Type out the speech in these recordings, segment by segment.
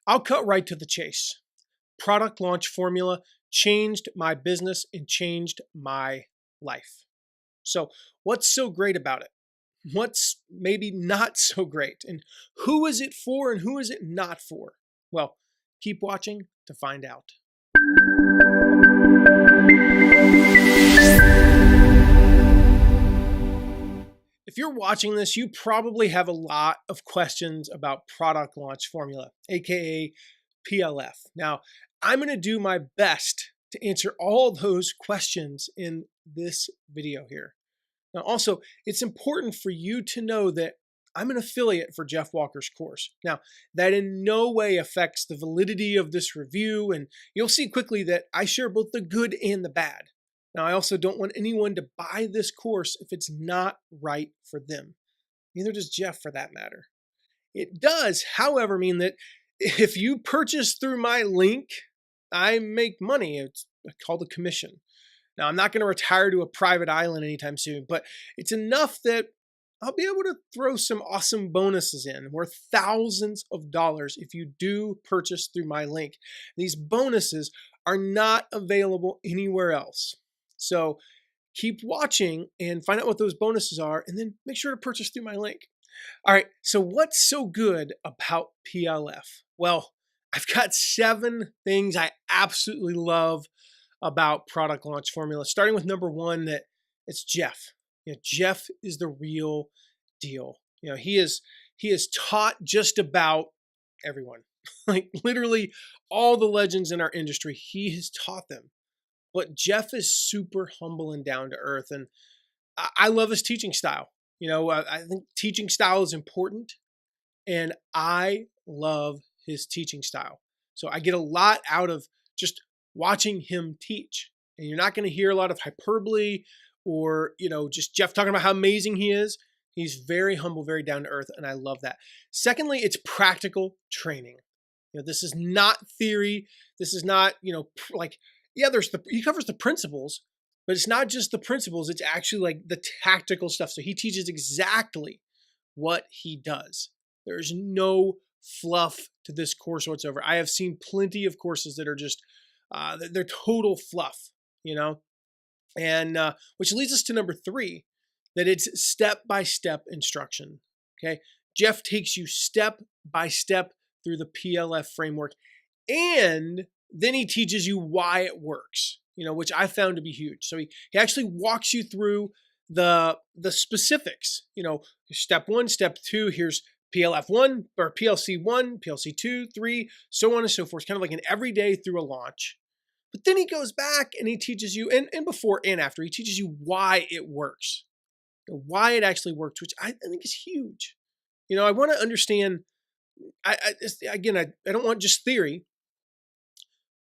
I'll cut right to the chase. Product launch formula changed my business and changed my life. So, what's so great about it? What's maybe not so great? And who is it for and who is it not for? Well, keep watching to find out. If you're watching this, you probably have a lot of questions about product launch formula, aka PLF. Now, I'm going to do my best to answer all those questions in this video here. Now, also, it's important for you to know that I'm an affiliate for Jeff Walker's course. Now, that in no way affects the validity of this review, and you'll see quickly that I share both the good and the bad. Now, I also don't want anyone to buy this course if it's not right for them. Neither does Jeff, for that matter. It does, however, mean that if you purchase through my link, I make money. It's called a commission. Now, I'm not going to retire to a private island anytime soon, but it's enough that I'll be able to throw some awesome bonuses in worth thousands of dollars if you do purchase through my link. These bonuses are not available anywhere else. So keep watching and find out what those bonuses are, and then make sure to purchase through my link. All right, so what's so good about PLF? Well, I've got 7 things I absolutely love about product launch formula, starting with number 1, that it's Jeff. Jeff is the real deal. He is taught just about everyone, like literally all the legends in our industry. He has taught them. But Jeff is super humble and down to earth, and I love his teaching style. I think teaching style is important, and I love his teaching style. So I get a lot out of just watching him teach. And you're not going to hear a lot of hyperbole or, just Jeff talking about how amazing he is. He's very humble, very down to earth, and I love that. Secondly, it's practical training. This is not theory. This is not, he covers the principles, but it's not just the principles. It's actually like the tactical stuff. So he teaches exactly what he does. There's no fluff to this course whatsoever. I have seen plenty of courses that are just, they're total fluff, and which leads us to number 3, that it's step-by-step instruction. Okay. Jeff takes you step by step through the PLF framework, and then he teaches you why it works, which I found to be huge. So he actually walks you through the specifics, step 1, step 2, here's PLF 1 or PLC 1, PLC 2, 3, so on and so forth. It's kind of like an everyday through a launch. But then he goes back and he teaches you, and before and after, he teaches you why it works, why it actually works, which I think is huge. I want to understand, I don't want just theory,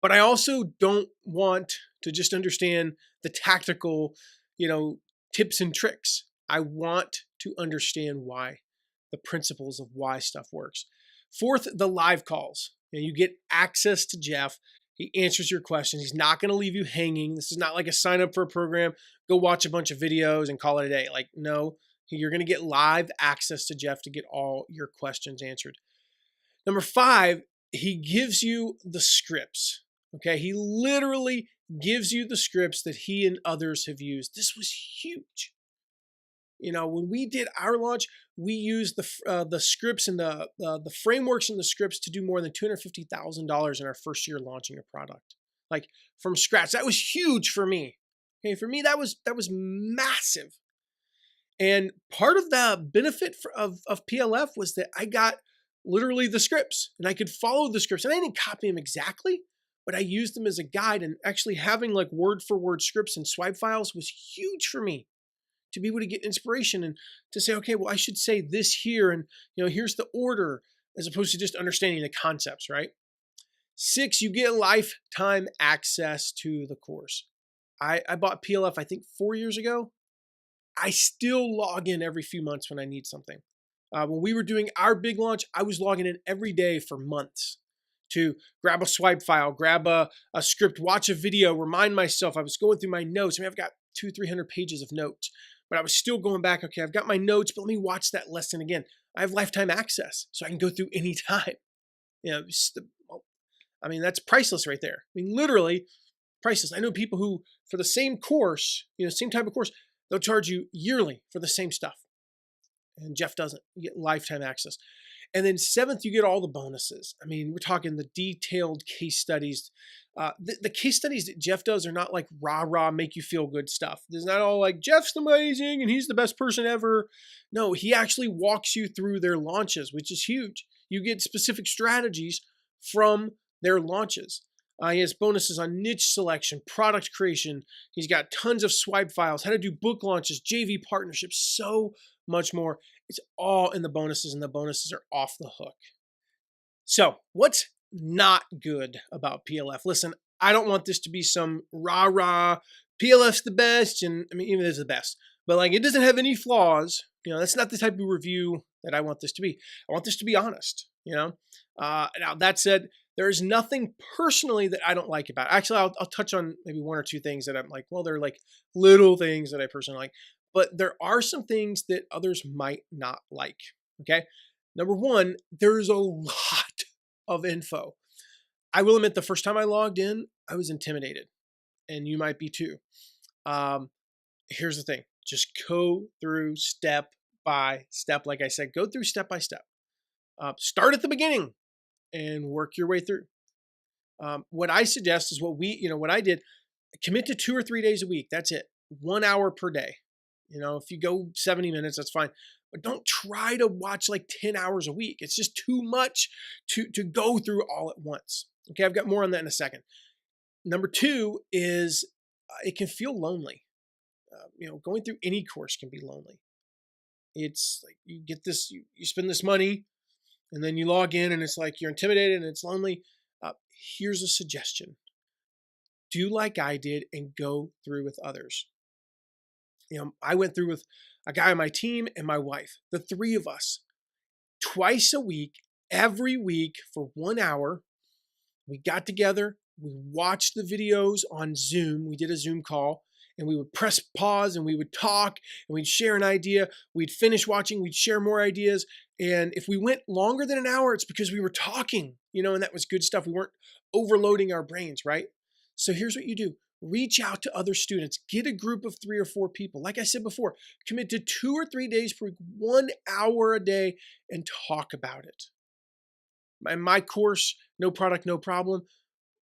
but I also don't want to just understand the tactical, tips and tricks. I want to understand why, the principles of why stuff works. 4th, the live calls. You get access to Jeff. He answers your questions. He's not going to leave you hanging. This is not like a sign up for a program, go watch a bunch of videos and call it a day. No, you're going to get live access to Jeff to get all your questions answered. Number 5, he gives you the scripts. Okay, he literally gives you the scripts that he and others have used. This was huge. When we did our launch, we used the scripts and the frameworks and the scripts to do more than $250,000 in our first year launching a product, like from scratch. That was huge for me. Okay, for me that was massive. And part of the benefit of PLF was that I got literally the scripts, and I could follow the scripts, and I didn't copy them exactly, but I used them as a guide. And actually having like word for word scripts and swipe files was huge for me, to be able to get inspiration and to say, okay, well, I should say this here, and here's the order, as opposed to just understanding the concepts, right? 6, you get lifetime access to the course. I bought PLF, I think 4 years ago. I still log in every few months when I need something. When we were doing our big launch, I was logging in every day for months to grab a swipe file, grab a script, watch a video, remind myself. I was going through my notes. I've got 200-300 pages of notes, but I was still going back. Okay, I've got my notes, but let me watch that lesson again. I have lifetime access, so I can go through anytime. You know, I mean, that's priceless right there. I mean, literally priceless. I know people who, for the same course, same type of course, they'll charge you yearly for the same stuff. And Jeff doesn't. You get lifetime access. And then seventh, you get all the bonuses. I mean, we're talking the detailed case studies. The case studies that Jeff does are not like rah-rah, make you feel good stuff. There's not all like, Jeff's amazing and he's the best person ever. No, he actually walks you through their launches, which is huge. You get specific strategies from their launches. He has bonuses on niche selection, product creation. He's got tons of swipe files, how to do book launches, JV partnerships, so much more. It's all in the bonuses, and the bonuses are off the hook. So what's not good about PLF? Listen, I don't want this to be some rah-rah, PLF's the best, and I mean, even it's the best, but like it doesn't have any flaws. That's not the type of review that I want this to be. I want this to be honest, Now, that said, there is nothing personally that I don't like about it. Actually, I'll touch on maybe one or two things that I'm like, well, they're like little things that I personally like. But there are some things that others might not like, okay? Number one, there's a lot of info. I will admit the first time I logged in, I was intimidated, and you might be too. Here's the thing. Just go through step by step. Like I said, go through step by step. Start at the beginning and work your way through. What I suggest is what I did, commit to 2 or 3 days a week. That's it. 1 hour per day. If you go 70 minutes, that's fine. But don't try to watch like 10 hours a week. It's just too much to go through all at once. Okay, I've got more on that in a second. Number two is it can feel lonely. Going through any course can be lonely. It's like you get this, you spend this money, and then you log in and it's like you're intimidated and it's lonely. Here's a suggestion. Do like I did and go through with others. I went through with a guy on my team and my wife, the three of us, twice a week, every week for 1 hour. We got together, we watched the videos on Zoom. We did a Zoom call and we would press pause and we would talk and we'd share an idea. We'd finish watching, we'd share more ideas. And if we went longer than an hour, it's because we were talking, and that was good stuff. We weren't overloading our brains, right? So here's what you do. Reach out to other students. Get a group of 3 or 4 people. Like I said before, commit to 2 or 3 days per week, 1 hour a day, and talk about it. In my course, No Product, No Problem,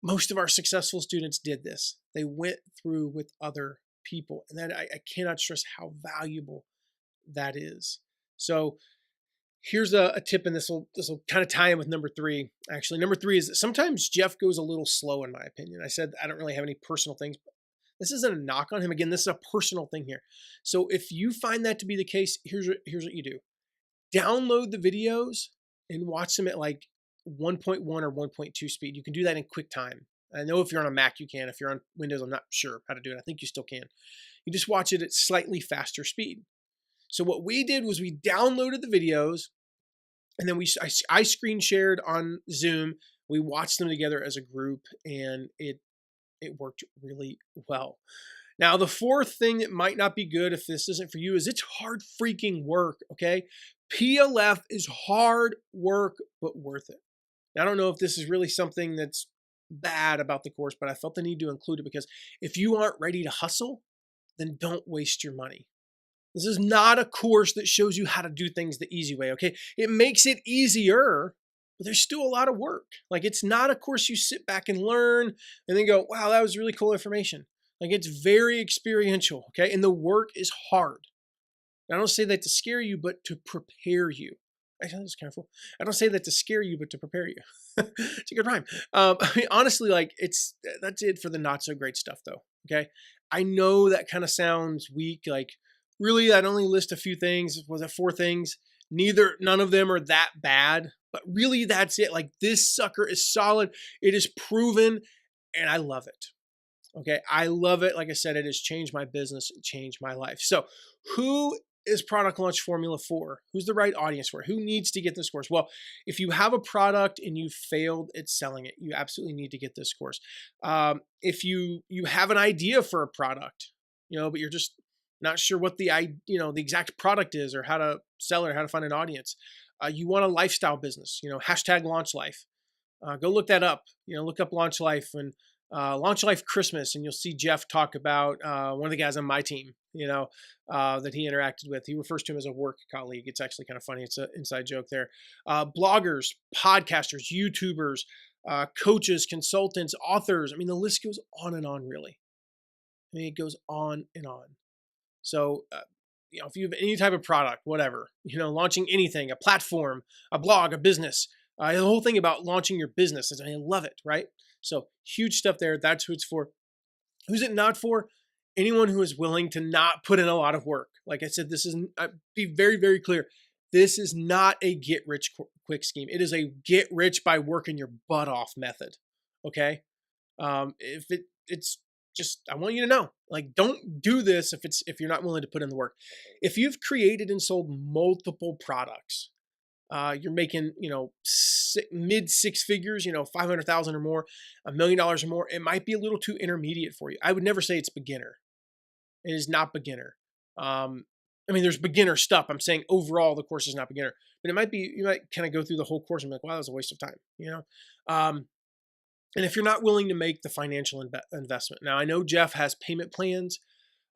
most of our successful students did this. They went through with other people. And that I cannot stress how valuable that is. So here's a tip, and this will kind of tie in with number 3. Actually, number 3 is that sometimes Jeff goes a little slow, in my opinion. I said I don't really have any personal things, but this isn't a knock on him. Again, this is a personal thing here. So if you find that to be the case, here's what you do. Download the videos and watch them at like 1.1 or 1.2 speed. You can do that in QuickTime. I know if you're on a Mac, you can. If you're on Windows, I'm not sure how to do it. I think you still can. You just watch it at slightly faster speed. So what we did was we downloaded the videos, and then I screen shared on Zoom. We watched them together as a group, and it worked really well. Now, the fourth thing that might not be good if this isn't for you is it's hard freaking work, okay? PLF is hard work, but worth it. Now, I don't know if this is really something that's bad about the course, but I felt the need to include it because if you aren't ready to hustle, then don't waste your money. This is not a course that shows you how to do things the easy way, okay? It makes it easier, but there's still a lot of work. Like, it's not a course you sit back and learn and then go, wow, that was really cool information. Like, it's very experiential, okay? And the work is hard. I don't say that to scare you, but to prepare you. Actually, that's kind of cool. I don't say that to scare you, but to prepare you. It's a good rhyme. I mean, honestly, like, that's it for the not so great stuff, though, okay? I know that kind of sounds weak, like, really, I'd only list a few things. Was it 4 things? None of them are that bad, but really that's it. Like, this sucker is solid. It is proven, and I love it. Okay, I love it. Like I said, it has changed my business, it changed my life. So who is Product Launch Formula for? Who's the right audience for it? Who needs to get this course? Well, if you have a product and you failed at selling it, you absolutely need to get this course. If you have an idea for a product, but you're just not sure what the exact product is or how to sell it or how to find an audience. You want a lifestyle business, #LaunchLife. Go look that up. Look up Launch Life and Launch Life Christmas, and you'll see Jeff talk about one of the guys on my team, that he interacted with. He refers to him as a work colleague. It's actually kind of funny. It's an inside joke there. Bloggers, podcasters, YouTubers, coaches, consultants, authors. I mean, the list goes on and on, really. I mean, it goes on and on. So, if you have any type of product, whatever, launching anything, a platform, a blog, a business, the whole thing about launching your business, I love it, right? So huge stuff there. That's who it's for. Who's it not for? Anyone who is willing to not put in a lot of work. Like I said, this is, be very, very clear. This is not a get rich quick scheme. It is a get rich by working your butt off method. Okay. It's just, I want you to know, like, don't do this if you're not willing to put in the work. If you've created and sold multiple products, you're making, mid six figures, 500,000 or more, $1 million or more, it might be a little too intermediate for you. I would never say it's beginner. It is not beginner. There's beginner stuff. I'm saying overall, the course is not beginner, but it might be, you might kind of go through the whole course and be like, wow, that was a waste of time, and if you're not willing to make the financial investment. Now, I know Jeff has payment plans,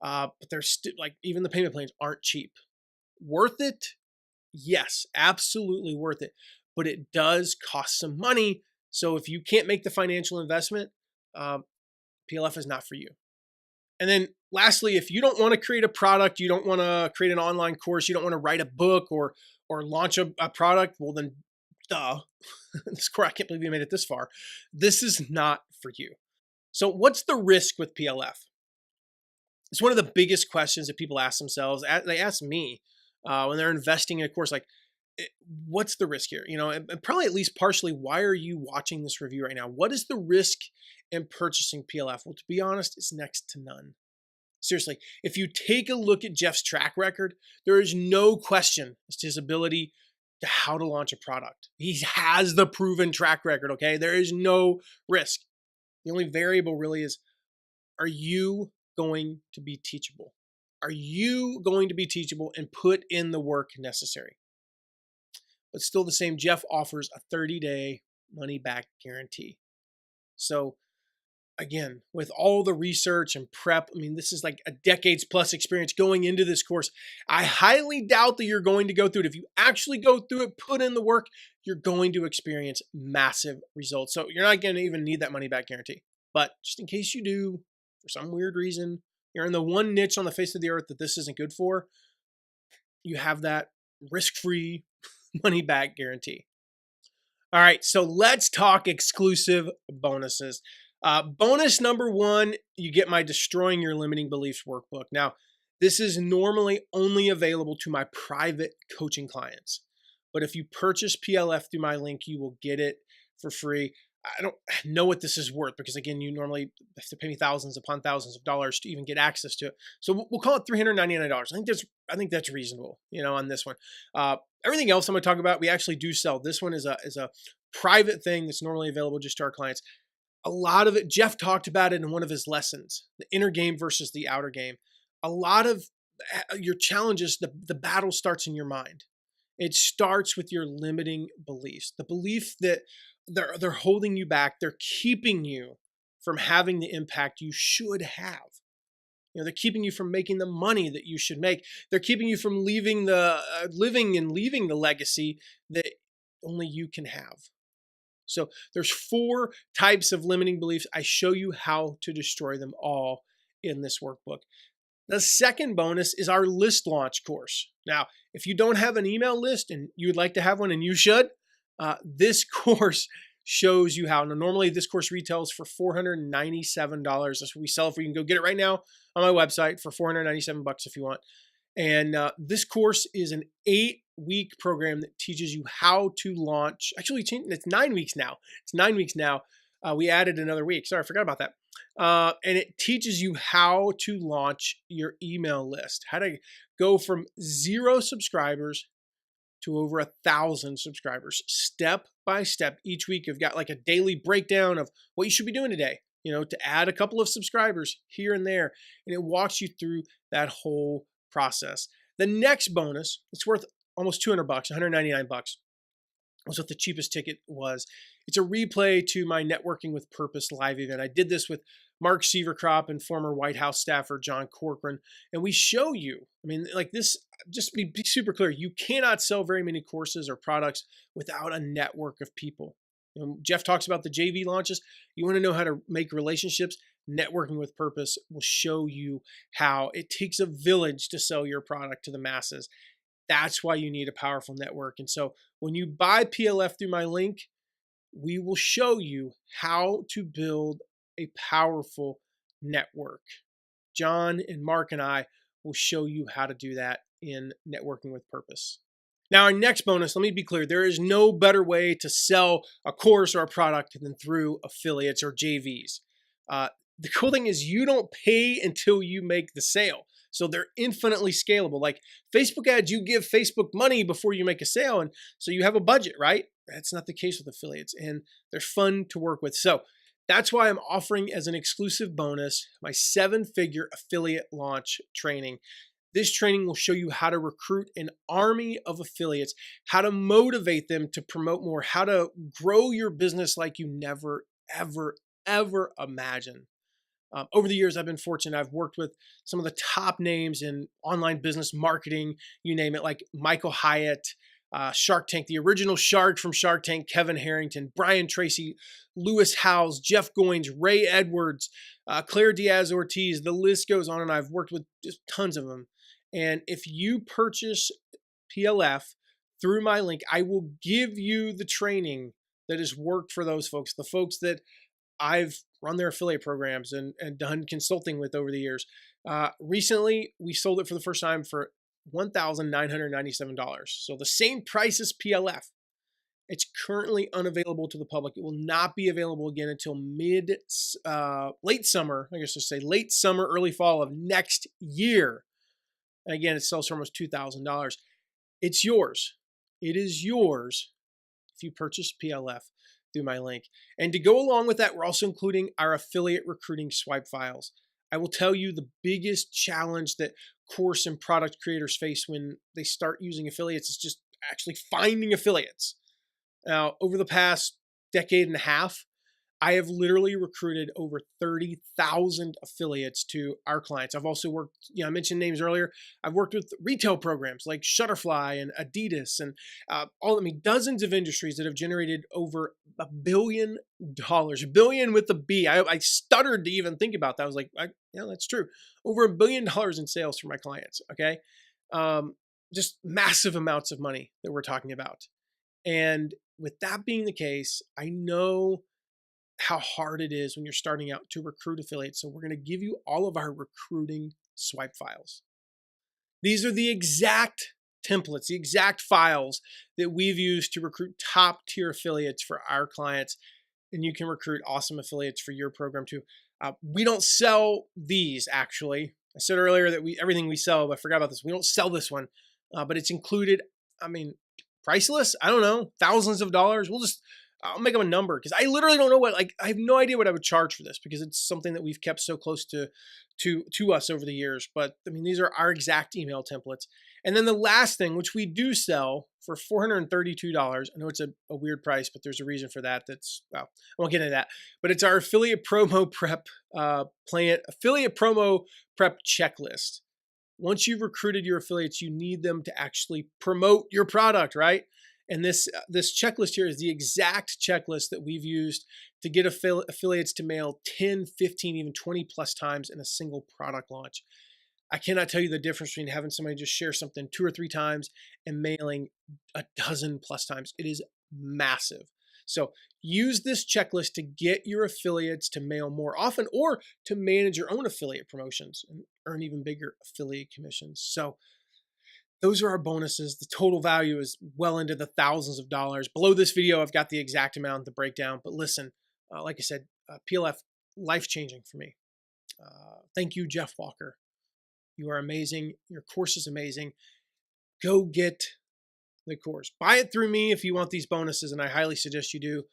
but they're still even the payment plans aren't cheap. Worth it? Yes, absolutely worth it. But it does cost some money. So if you can't make the financial investment, PLF is not for you. And then lastly, if you don't want to create a product, you don't want to create an online course, you don't want to write a book or launch a product, well then, duh. This course, I can't believe you made it this far. This is not for you. So what's the risk with PLF? It's one of the biggest questions that people ask themselves. They ask me when they're investing in a course, like, what's the risk here? And probably at least partially, why are you watching this review right now? What is the risk in purchasing PLF? Well, to be honest, it's next to none. Seriously, if you take a look at Jeff's track record, there is no question as to his ability to how to launch a product. He has the proven track record, okay? There is no risk. The only variable really is, are you going to be teachable? Are you going to be teachable and put in the work necessary? But still the same, Jeff offers a 30-day money-back guarantee. So again, with all the research and prep, this is like a decades plus experience going into this course. I highly doubt that you're going to go through it. If you actually go through it, put in the work, you're going to experience massive results. So you're not going to even need that money-back guarantee. But just in case you do, for some weird reason, you're in the one niche on the face of the earth that this isn't good for, you have that risk-free money-back guarantee. All right, so let's talk exclusive bonuses. Bonus number one, you get my Destroying Your Limiting Beliefs workbook. Now, this is normally only available to my private coaching clients. But if you purchase PLF through my link, you will get it for free. I don't know what this is worth because, again, you normally have to pay me thousands upon thousands of dollars to even get access to it. So we'll call it $399. I think that's reasonable, on this one. Everything else I'm going to talk about, we actually do sell. This one is a private thing that's normally available just to our clients. A lot of it, Jeff talked about it in one of his lessons, the inner game versus the outer game. A lot of your challenges, the battle starts in your mind. It starts with your limiting beliefs, the belief that they're holding you back. They're keeping you from having the impact you should have. They're keeping you from making the money that you should make. They're keeping you from living the legacy that only you can have. So there's 4 types of limiting beliefs. I show you how to destroy them all in this workbook. The second bonus is our list launch course. Now, if you don't have an email list and you would like to have one, and you should, this course shows you how. Now, normally this course retails for $497. That's what we sell it for. You can go get it right now on my website for $497 if you want. And this course is an 8-week program that teaches you how to launch. Actually, it's 9 weeks now. It's 9 weeks now. We added another week. Sorry, I forgot about that. And it teaches you how to launch your email list, how to go from 0 subscribers to over 1,000 subscribers, step by step. Each week, you've got like a daily breakdown of what you should be doing today, to add a couple of subscribers here and there. And it walks you through that whole process. The next bonus, it's worth almost $200, $199. was what the cheapest ticket was. It's a replay to my Networking with Purpose live event. I did this with Mark Sieverkrop and former White House staffer John Corcoran. And we show you, I mean, like this, just be super clear, you cannot sell very many courses or products without a network of people. You know, Jeff talks about the JV launches. You want to know how to make relationships? Networking with Purpose will show you how it takes a village to sell your product to the masses. That's why you need a powerful network. And so when you buy PLF through my link, we will show you how to build a powerful network. John and Mark and I will show you how to do that in Networking with Purpose. Now, our next bonus, let me be clear, there is no better way to sell a course or a product than through affiliates or JVs. The cool thing is you don't pay until you make the sale. So they're infinitely scalable. Like Facebook ads, you give Facebook money before you make a sale. And so you have a budget, right? That's not the case with affiliates. And they're fun to work with. So that's why I'm offering as an exclusive bonus my 7-figure affiliate launch training. This training will show you how to recruit an army of affiliates, how to motivate them to promote more, how to grow your business like you never, ever, ever imagined. Over the years, I've been fortunate. I've worked with some of the top names in online business marketing, you name it, like Michael Hyatt, Shark Tank, the original shark from Shark Tank, Kevin Harrington, Brian Tracy, Lewis Howes, Jeff Goins, Ray Edwards, Claire Diaz-Ortiz. The list goes on, and I've worked with just tons of them. And if you purchase PLF through my link, I will give you the training that has worked for those folks, the folks that I've run their affiliate programs and done consulting with over the years. Recently, we sold it for the first time for $1,997. So the same price as PLF. It's currently unavailable to the public. It will not be available again until late summer, I guess to say late summer, early fall of next year. And again, it sells for almost $2,000. It's yours. It is yours if you purchase PLF through my link. And to go along with that, we're also including our affiliate recruiting swipe files. I will tell you the biggest challenge that course and product creators face when they start using affiliates is just actually finding affiliates. Now, over the past decade and a half, I have literally recruited over 30,000 affiliates to our clients. I've also worked, I mentioned names earlier. I've worked with retail programs like Shutterfly and Adidas and dozens of industries that have generated over $1 billion, billion with a B. I stuttered to even think about that. I was like, yeah, that's true. Over $1 billion in sales for my clients. Okay. Just massive amounts of money that we're talking about. And with that being the case, I know how hard it is when you're starting out to recruit affiliates. So we're going to give you all of our recruiting swipe files. These are the exact templates, the exact files that we've used to recruit top tier affiliates for our clients. And you can recruit awesome affiliates for your program too. We don't sell these actually. I said earlier that everything we sell, but I forgot about this. We don't sell this one, but it's included. Priceless. I don't know, thousands of dollars. I'll make up a number because I literally don't know I have no idea what I would charge for this because it's something that we've kept so close to us over the years. But these are our exact email templates. And then the last thing, which we do sell for $432. I know it's a weird price, but there's a reason for that. I won't get into that. But it's our affiliate promo prep affiliate promo prep checklist. Once you've recruited your affiliates, you need them to actually promote your product, right? And this checklist here is the exact checklist that we've used to get affiliates to mail 10, 15, even 20 plus times in a single product launch. I cannot tell you the difference between having somebody just share something 2 or 3 times and mailing a dozen plus times. It is massive. So use this checklist to get your affiliates to mail more often or to manage your own affiliate promotions and earn even bigger affiliate commissions. So those are our bonuses. The total value is well into the thousands of dollars. Below this video, I've got the exact amount, the breakdown. But listen, like I said, PLF, life-changing for me. Thank you, Jeff Walker. You are amazing. Your course is amazing. Go get the course. Buy it through me if you want these bonuses, and I highly suggest you do.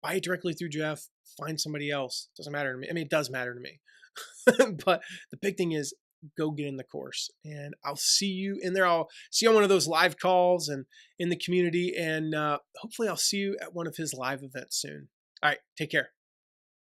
Buy it directly through Jeff. Find somebody else. Doesn't matter to me. It does matter to me. But the big thing is go get in the course. And I'll see you in there. I'll see you on one of those live calls and in the community. And hopefully I'll see you at one of his live events soon. All right, take care.